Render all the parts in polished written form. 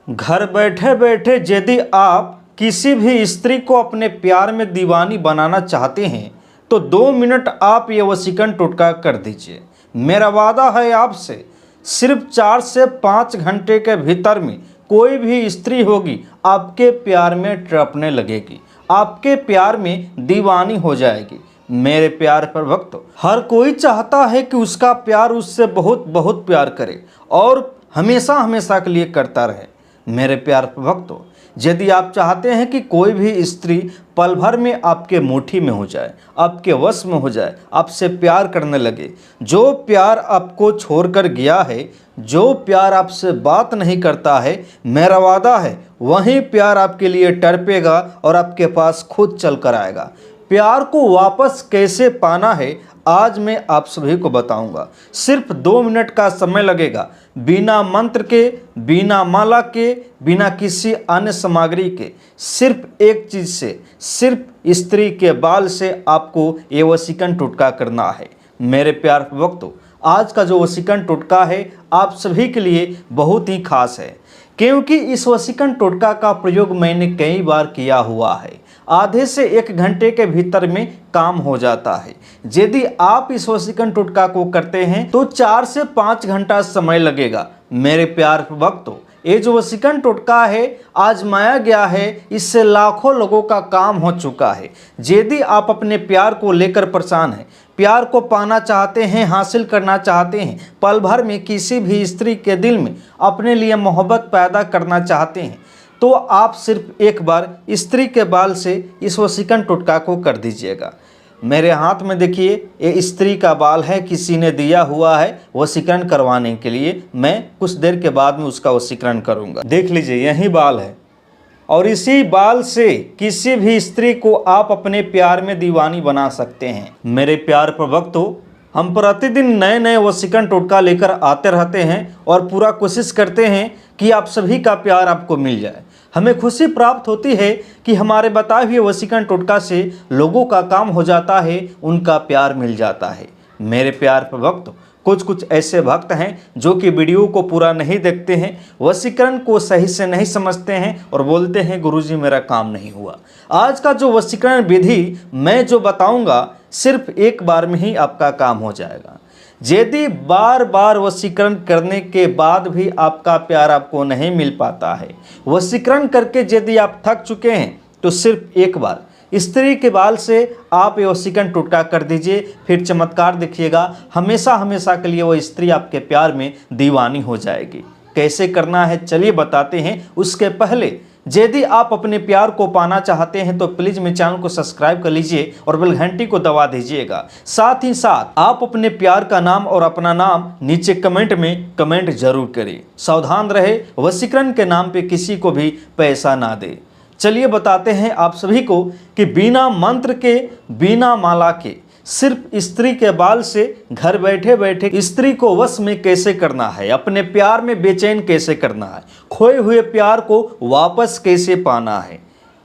घर बैठे बैठे यदि आप किसी भी स्त्री को अपने प्यार में दीवानी बनाना चाहते हैं तो 2 मिनट आप ये वशीकरण टोटका कर दीजिए। मेरा वादा है आपसे, सिर्फ 4 से 5 घंटे के भीतर में कोई भी स्त्री होगी आपके प्यार में टपकने लगेगी, आपके प्यार में दीवानी हो जाएगी। मेरे प्यार पर वक्त, हर कोई चाहता है कि उसका प्यार उससे बहुत बहुत प्यार करे और हमेशा हमेशा के लिए करता रहे। मेरे प्यार पर वक्त, यदि आप चाहते हैं कि कोई भी स्त्री पल भर में आपके मुट्ठी में हो जाए, आपके वश में हो जाए, आपसे प्यार करने लगे, जो प्यार आपको छोड़कर गया है, जो प्यार आपसे बात नहीं करता है, मेरा वादा है वही प्यार आपके लिए तड़पेगा और आपके पास खुद चल कर आएगा। प्यार को वापस कैसे पाना है आज मैं आप सभी को बताऊंगा। सिर्फ 2 मिनट का समय लगेगा, बिना मंत्र के, बिना माला के, बिना किसी अन्य सामग्री के, सिर्फ एक चीज़ से, सिर्फ स्त्री के बाल से आपको ये वशीकरण टोटका करना है। मेरे प्यार वक्तों, आज का जो वशीकरण टोटका है आप सभी के लिए बहुत ही खास है, क्योंकि इस वशीकरण टोटका का प्रयोग मैंने कई बार किया हुआ है। आधे से 1 घंटे के भीतर में काम हो जाता है। यदि आप इस वशीकरण टोटका को करते हैं तो 4 से 5 घंटा समय लगेगा। मेरे प्यार वक्तों, ये जो वशीकरण टोटका है आजमाया गया है, इससे लाखों लोगों का काम हो चुका है। यदि आप अपने प्यार को लेकर परेशान हैं, प्यार को पाना चाहते हैं, हासिल करना चाहते हैं, पल भर में किसी भी स्त्री के दिल में अपने लिए मोहब्बत पैदा करना चाहते हैं, तो आप सिर्फ एक बार स्त्री के बाल से इस वशीकरण टोटका को कर दीजिएगा। मेरे हाथ में देखिए, ये स्त्री का बाल है, किसी ने दिया हुआ है वशीकरण करवाने के लिए। मैं कुछ देर के बाद में उसका वशीकरण करूंगा। देख लीजिए, यही बाल है और इसी बाल से किसी भी स्त्री को आप अपने प्यार में दीवानी बना सकते हैं। मेरे प्यार पर वक्तों, हम प्रतिदिन नए नए वशीकरण टोटका लेकर आते रहते हैं और पूरा कोशिश करते हैं कि आप सभी का प्यार आपको मिल जाए। हमें खुशी प्राप्त होती है कि हमारे बताए हुए वशीकरण टोटका से लोगों का काम हो जाता है, उनका प्यार मिल जाता है। मेरे प्यार पर वक्त, कुछ ऐसे भक्त हैं जो कि वीडियो को पूरा नहीं देखते हैं, वशीकरण को सही से नहीं समझते हैं और बोलते हैं गुरुजी मेरा काम नहीं हुआ। आज का जो वशीकरण विधि मैं जो बताऊंगा, सिर्फ एक बार में ही आपका काम हो जाएगा। यदि बार बार वशीकरण करने के बाद भी आपका प्यार आपको नहीं मिल पाता है, वशीकरण करके यदि आप थक चुके हैं, तो सिर्फ एक बार स्त्री के बाल से आप ये वशीकरण टोटका कर दीजिए, फिर चमत्कार देखिएगा। हमेशा हमेशा के लिए वो स्त्री आपके प्यार में दीवानी हो जाएगी। कैसे करना है चलिए बताते हैं। उसके पहले यदि आप अपने प्यार को पाना चाहते हैं तो प्लीज़ मेरे चैनल को सब्सक्राइब कर लीजिए और बेल घंटी को दबा दीजिएगा। साथ ही साथ आप अपने प्यार का नाम और अपना नाम नीचे कमेंट में कमेंट जरूर करें। सावधान रहे, वशीकरण के नाम पे किसी को भी पैसा ना दे। चलिए बताते हैं आप सभी को कि बिना मंत्र के, बिना माला के, सिर्फ स्त्री के बाल से घर बैठे बैठे स्त्री को वश में कैसे करना है, अपने प्यार में बेचैन कैसे करना है, खोए हुए प्यार को वापस कैसे पाना है,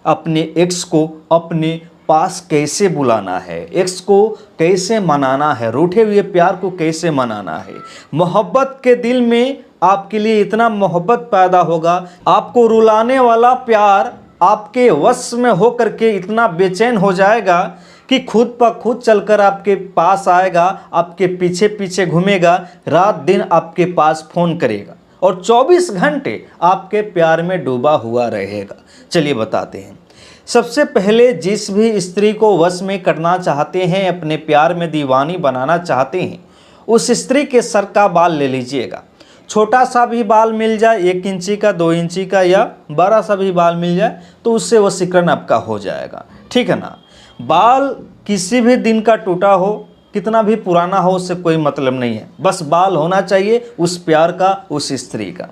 अपने एक्स को अपने पास कैसे बुलाना है, एक्स को कैसे मनाना है, रूठे हुए प्यार को कैसे मनाना है। मोहब्बत के दिल में आपके लिए इतना मोहब्बत पैदा होगा, आपको रुलाने वाला प्यार आपके वश में होकर के इतना बेचैन हो जाएगा कि खुद पर खुद चलकर आपके पास आएगा, आपके पीछे पीछे घूमेगा, रात दिन आपके पास फ़ोन करेगा और 24 घंटे आपके प्यार में डूबा हुआ रहेगा। चलिए बताते हैं। सबसे पहले जिस भी स्त्री को वश में करना चाहते हैं, अपने प्यार में दीवानी बनाना चाहते हैं, उस स्त्री के सर का बाल ले लीजिएगा। छोटा सा भी बाल मिल जाए, 1 इंची का, 2 इंची का, या बड़ा सा भी बाल मिल जाए तो उससे वशीकरण आपका हो जाएगा। ठीक है ना। बाल किसी भी दिन का टूटा हो, कितना भी पुराना हो, उससे कोई मतलब नहीं है। बस बाल होना चाहिए उस प्यार का, उस स्त्री का।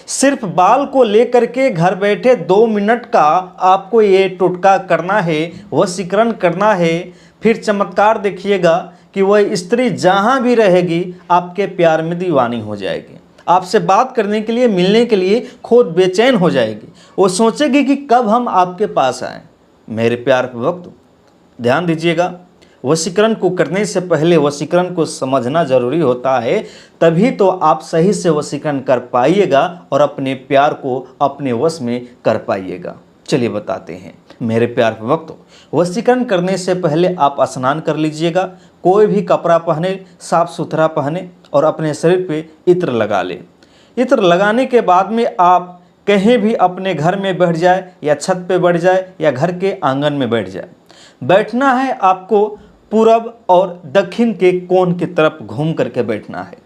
सिर्फ बाल को लेकर के घर बैठे 2 मिनट का आपको ये टोटका करना है, वशीकरण करना है। फिर चमत्कार देखिएगा कि वह स्त्री जहाँ भी रहेगी आपके प्यार में दीवानी हो जाएगी। आपसे बात करने के लिए, मिलने के लिए खुद बेचैन हो जाएगी। वो सोचेगी कि कब हम आपके पास आएँ। मेरे प्यार वक्त ध्यान दीजिएगा, वशीकरण को करने से पहले वशीकरण को समझना जरूरी होता है, तभी तो आप सही से वशीकरण कर पाइएगा और अपने प्यार को अपने वश में कर पाइएगा। चलिए बताते हैं मेरे प्यार भक्तों, वशीकरण करने से पहले आप स्नान कर लीजिएगा, कोई भी कपड़ा पहने, साफ सुथरा पहने और अपने शरीर पे इत्र लगा लें। इत्र लगाने के बाद में आप कहीं भी अपने घर में बैठ जाए या छत पे बैठ जाए या घर के आंगन में बैठ जाए। बैठना है आपको पूरब और दक्षिण के कोण की तरफ घूम करके बैठना है।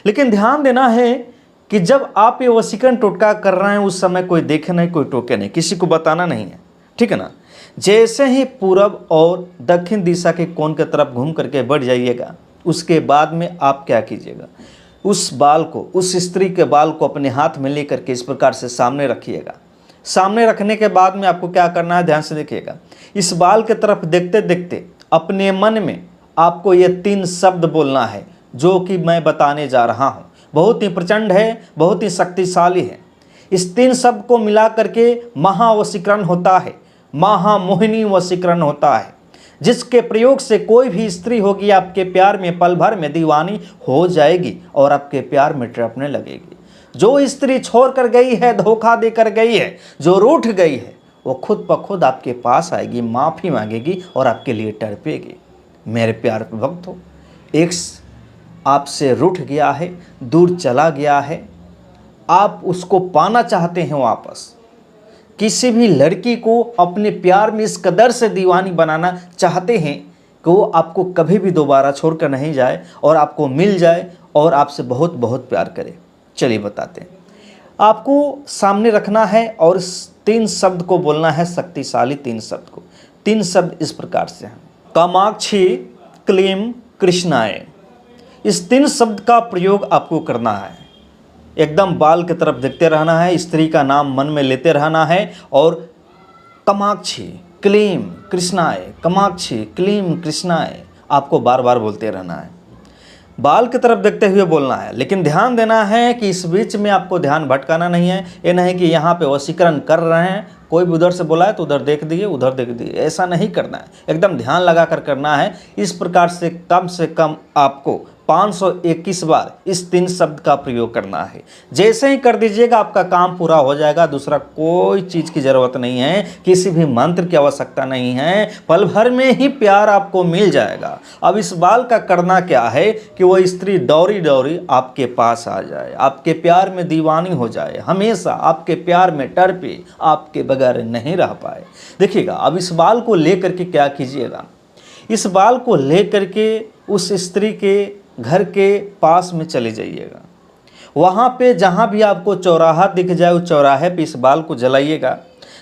लेकिन ध्यान देना है कि जब आप ये वशीकरण टोटका कर रहे हैं उस समय कोई देखे नहीं, कोई टोके नहीं, किसी को बताना नहीं है, ठीक है ना। जैसे ही पूरब और दक्षिण दिशा के कोण की तरफ घूम करके बैठ जाइएगा, उसके बाद में आप क्या कीजिएगा, उस बाल को, उस स्त्री के बाल को अपने हाथ में लेकर के इस प्रकार से सामने रखिएगा। सामने रखने के बाद में आपको क्या करना है, ध्यान से देखिएगा। इस बाल के तरफ देखते देखते अपने मन में आपको ये 3 शब्द बोलना है जो कि मैं बताने जा रहा हूँ। बहुत ही प्रचंड है, बहुत ही शक्तिशाली है। इस 3 शब्द को मिला करके महावशीकरण होता है, महामोहिनी वशीकरण होता है, जिसके प्रयोग से कोई भी स्त्री होगी आपके प्यार में पल भर में दीवानी हो जाएगी और आपके प्यार में तड़पने लगेगी। जो स्त्री छोड़ कर गई है, धोखा देकर गई है, जो रूठ गई है, वो खुद ब खुद आपके पास आएगी, माफ़ी मांगेगी और आपके लिए तड़पेगी। मेरे प्यार भक्तों, एक आपसे रूठ गया है, दूर चला गया है, आप उसको पाना चाहते हैं वापस। किसी भी लड़की को अपने प्यार में इस कदर से दीवानी बनाना चाहते हैं कि वो आपको कभी भी दोबारा छोड़कर नहीं जाए और आपको मिल जाए और आपसे बहुत बहुत प्यार करे। चलिए बताते हैं। आपको सामने रखना है और 3 शब्द को बोलना है, शक्तिशाली 3 शब्द को। 3 शब्द इस प्रकार से हैं, कामाक्षी क्लीम कृष्णाय। इस 3 शब्द का प्रयोग आपको करना है। एकदम बाल की तरफ देखते रहना है, स्त्री का नाम मन में लेते रहना है और कामाक्षी क्लीम कृष्णाय, कामाक्षी क्लीम कृष्णाय आपको बार बार बोलते रहना है। बाल की तरफ देखते हुए बोलना है, लेकिन ध्यान देना है कि इस बीच में आपको ध्यान भटकाना नहीं है। ये नहीं कि यहाँ पे वशीकरण कर रहे हैं, कोई भी उधर से बोला है तो उधर देख दिए, उधर देख दिए, ऐसा नहीं करना है। एकदम ध्यान लगा कर करना है। इस प्रकार से कम आपको 521 बार इस 3 शब्द का प्रयोग करना है। जैसे ही कर दीजिएगा आपका काम पूरा हो जाएगा। दूसरा कोई चीज़ की ज़रूरत नहीं है, किसी भी मंत्र की आवश्यकता नहीं है, पल भर में ही प्यार आपको मिल जाएगा। अब इस बाल का करना क्या है कि वो स्त्री दौड़ी दौड़ी आपके पास आ जाए, आपके प्यार में दीवानी हो जाए, हमेशा आपके प्यार में तड़पे, आपके बगैर नहीं रह पाए। देखिएगा, अब इस बाल को लेकर के क्या कीजिएगा, इस बाल को लेकर के उस स्त्री के घर के पास में चले जाइएगा। वहाँ पे जहाँ भी आपको चौराहा दिख जाए उस चौराहे पे इस बाल को जलाइएगा।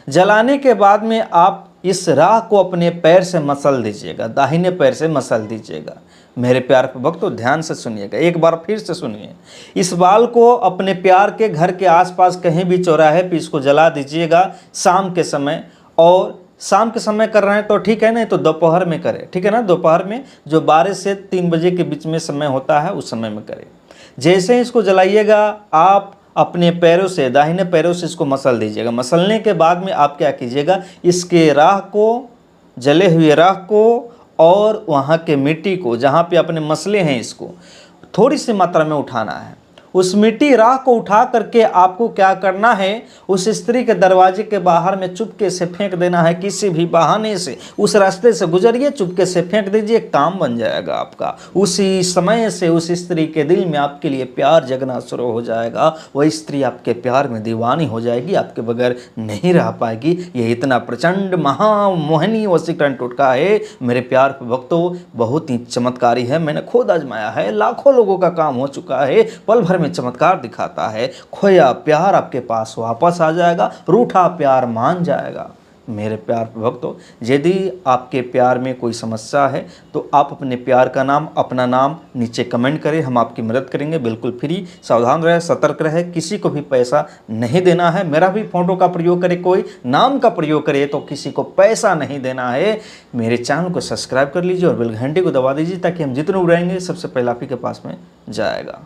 जलाने के बाद में आप इस राह को अपने पैर से मसल दीजिएगा, दाहिने पैर से मसल दीजिएगा। मेरे प्यार भक्तों ध्यान से सुनिएगा, एक बार फिर से सुनिए। इस बाल को अपने प्यार के घर के आसपास कहीं भी चौराहे पे इसको जला दीजिएगा शाम के समय। और शाम के समय कर रहे हैं तो ठीक है, नहीं तो दोपहर में करें, ठीक है ना। दोपहर में जो 12 से 3 बजे के बीच में समय होता है उस समय में करें। जैसे ही इसको जलाइएगा आप अपने पैरों से, दाहिने पैरों से इसको मसल दीजिएगा। मसलने के बाद में आप क्या कीजिएगा, इसके राह को, जले हुए राह को और वहाँ के मिट्टी को, जहाँ पे अपने मसले हैं, इसको थोड़ी सी मात्रा में उठाना है। उस मिट्टी राह को उठा करके आपको क्या करना है, उस स्त्री के दरवाजे के बाहर में चुपके से फेंक देना है। किसी भी बहाने से उस रास्ते से गुजरिए, चुपके से फेंक दीजिए, काम बन जाएगा आपका। उसी समय से उस स्त्री के दिल में आपके लिए प्यार जगना शुरू हो जाएगा। वह स्त्री आपके प्यार में दीवानी हो जाएगी, आपके बगैर नहीं रह पाएगी। ये इतना प्रचंड महामोहिनी वशीकरण टोटका है मेरे प्यार भक्तों, बहुत ही चमत्कारी है। मैंने खुद आजमाया है, लाखों लोगों का काम हो चुका है। पल भर में चमत्कार दिखाता है। खोया प्यार आपके पास वापस आ जाएगा, रूठा प्यार मान जाएगा। मेरे प्यार भक्तों, यदि आपके प्यार में कोई समस्या है तो आप अपने प्यार का नाम, अपना नाम नीचे कमेंट करें, हम आपकी मदद करेंगे। बिल्कुल फ्री। सावधान रहे, सतर्क रहे, किसी को भी पैसा नहीं देना है। मेरा भी फोटो का प्रयोग करे, कोई नाम का प्रयोग करे तो किसी को पैसा नहीं देना है। मेरे चैनल को सब्सक्राइब कर लीजिए और बेल घंटे को दबा दीजिए ताकि हम जितने उड़ाएंगे सबसे पहले आप ही के पास में जाएगा।